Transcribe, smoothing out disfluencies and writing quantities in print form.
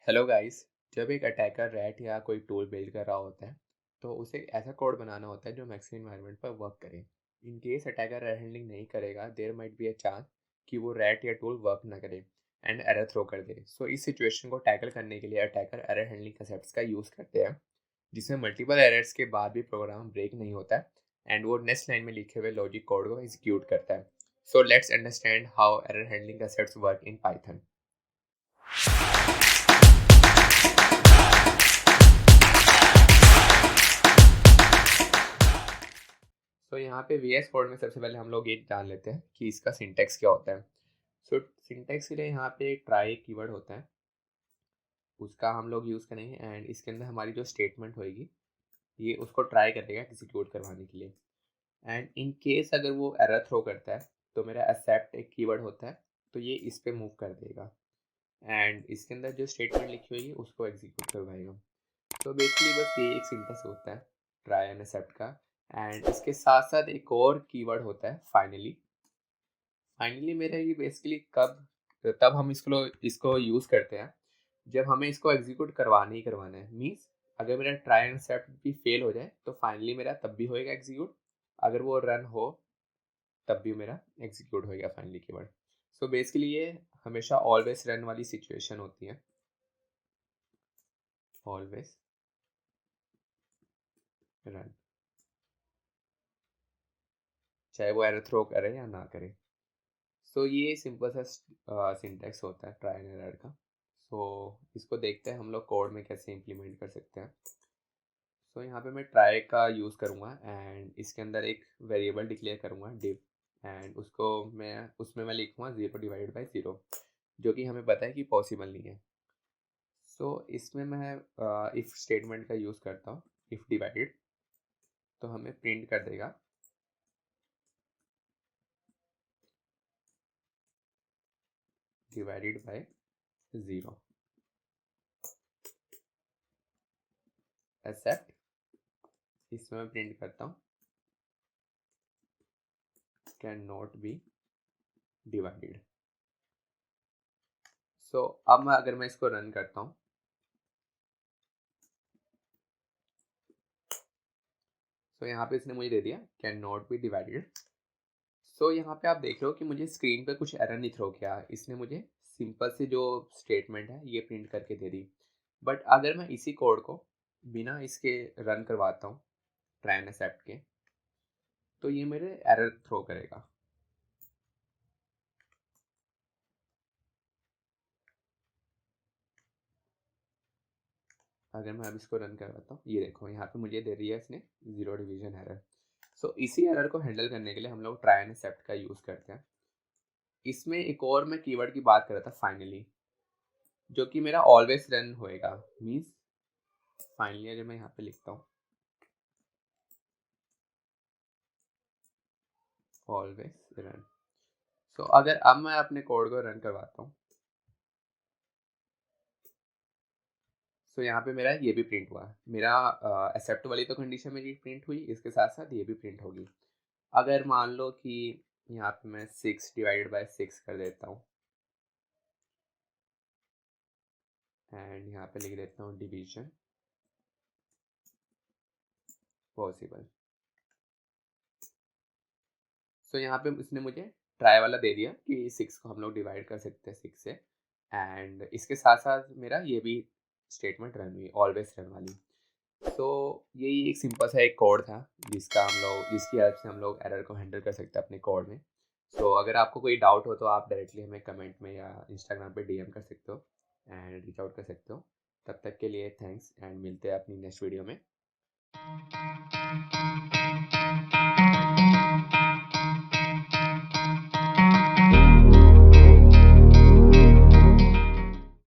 Hello guys. जब एक attacker rat या कोई टूल बिल्ड कर रहा होता है तो उसे ऐसा कोड बनाना होता है जो मैक्सिमम एनवायरनमेंट पर वर्क करे। In case attacker error handling नहीं करेगा there might be a chance कि वो रैट या टूल वर्क ना करे एंड एरर थ्रो कर दे। सो इस सिचुएशन को टैकल करने के लिए अटैकर एरर हैंडलिंग कंसेप्ट्स का यूज़ करते हैं जिसमें मल्टीपल एरर्स के बाद भी प्रोग्राम ब्रेक नहीं होता है एंड वो नेक्स्ट लाइन में लिखे हुए लॉजिक कोड को एग्जीक्यूट करता है। So let's understand how error handling concepts work in Python. So यहाँ पे वी एस कोड में सबसे पहले हम लोग ये जान लेते हैं कि इसका सिंटेक्स क्या होता है। सो सिंटेक्स के लिए यहाँ पे ट्राई एक कीवर्ड होता है, उसका हम लोग यूज़ करेंगे एंड इसके अंदर हमारी जो स्टेटमेंट होएगी ये उसको ट्राई करेगा एग्जीक्यूट करवाने के लिए। एंड इन केस अगर वो एरर थ्रो करता है तो मेरा एक्सेप्ट एक कीवर्ड होता है, तो ये इस पे मूव कर देगा एंड इसके अंदर जो स्टेटमेंट लिखी हुई है उसको एग्जीक्यूट करवाएगा। तो बेसिकली बस ये एक सिंटेक्स होता है ट्राई एंड एक्सेप्ट का। एंड इसके साथ साथ एक और कीवर्ड होता है फाइनली। फाइनली मेरा ये बेसिकली कब तब हम इसको यूज़ करते हैं जब हमें इसको एग्जीक्यूट करवाना ही करवाना है। मीन्स अगर मेरा ट्राई एंड एक्सेप्ट भी फेल हो जाए तो फाइनली मेरा तब भी होएगा एग्जीक्यूट, अगर वो रन हो तब भी मेरा एग्जीक्यूट होएगा फाइनली कीवर्ड। सो बेसिकली ये हमेशा ऑलवेज रन वाली सिचुएशन होती है, ऑलवेज रन, चाहे वो एरर थ्रो करे या ना करे। सो ये सिंपल सा सिंटेक्स होता है ट्राई एंड एरर का। सो इसको देखते हैं हम लोग कोड में कैसे इम्प्लीमेंट कर सकते हैं। सो यहाँ पे मैं ट्राई का यूज़ करूँगा एंड इसके अंदर एक वेरिएबल डिक्लेयर करूँगा डिव एंड उसमें मैं लिखूँगा 0/0, जो कि हमें पता है कि पॉसिबल नहीं है। सो इसमें मैं इफ़ स्टेटमेंट का यूज़ करता हूँ, इफ़ डिवाइडेड, तो हमें प्रिंट कर देगा डिवाइडेड बाय 0 एक्सेप्ट, इसमें मैं प्रिंट करता हूँ कैन नॉट बी डिवाइडेड। सो अब अगर मैं इसको रन करता हूँ तो यहाँ पे इसने मुझे दे दिया कैन नॉट बी डिवाइडेड। सो यहाँ पे आप देख रहे हो कि मुझे स्क्रीन पे कुछ एरर नहीं थ्रो किया, इसने मुझे सिंपल सी जो स्टेटमेंट है ये प्रिंट करके दे दी। बट अगर मैं इसी कोड को बिना इसके रन करवाता हूँ ट्राई एंड एक्सेप्ट के, तो ये मेरे एरर थ्रो करेगा। अगर मैं अब इसको रन करवाता हूँ, ये देखो यहाँ पे मुझे दे रही है इसने 0 डिवीजन एरर। सो इसी एरर को हैंडल करने के लिए हम लोग ट्राई एंड एक्सेप्ट का यूज़ करते हैं। इसमें एक और मैं कीवर्ड की बात कर रहा था फाइनली, जो कि मेरा ऑलवेज रन होएगा। मीन्स फाइनली अगर मैं यहाँ पे लिखता हूँ ऑलवेज रन, सो अगर अब मैं अपने कोड को रन करवाता हूँ तो यहाँ पे मेरा ये भी प्रिंट हुआ, मेरा एक्सेप्ट वाली तो कंडीशन मेरी प्रिंट हुई, इसके साथ साथ ये भी प्रिंट होगी। अगर मान लो कि यहाँ पे मैं 6/6 कर देता हूँ एंड यहाँ पे लिख देता हूँ डिवीजन पॉसिबल। सो यहाँ पे इसने मुझे ट्राई वाला दे दिया कि 6 को हम लोग डिवाइड कर सकते हैं 6 से एंड इसके साथ साथ मेरा ये भी स्टेटमेंट रन हुई ऑलवेज रन वाली। तो यही एक सिंपल सा एक कोड था जिसकी हेल्प से हम लोग एरर को हैंडल कर सकते हैं अपने कोड में। तो अगर आपको कोई डाउट हो तो आप डायरेक्टली हमें कमेंट में या इंस्टाग्राम पे डीएम कर सकते हो एंड रीच आउट कर सकते हो। तब तक के लिए थैंक्स एंड मिलते हैं अपनी नेक्स्ट वीडियो में।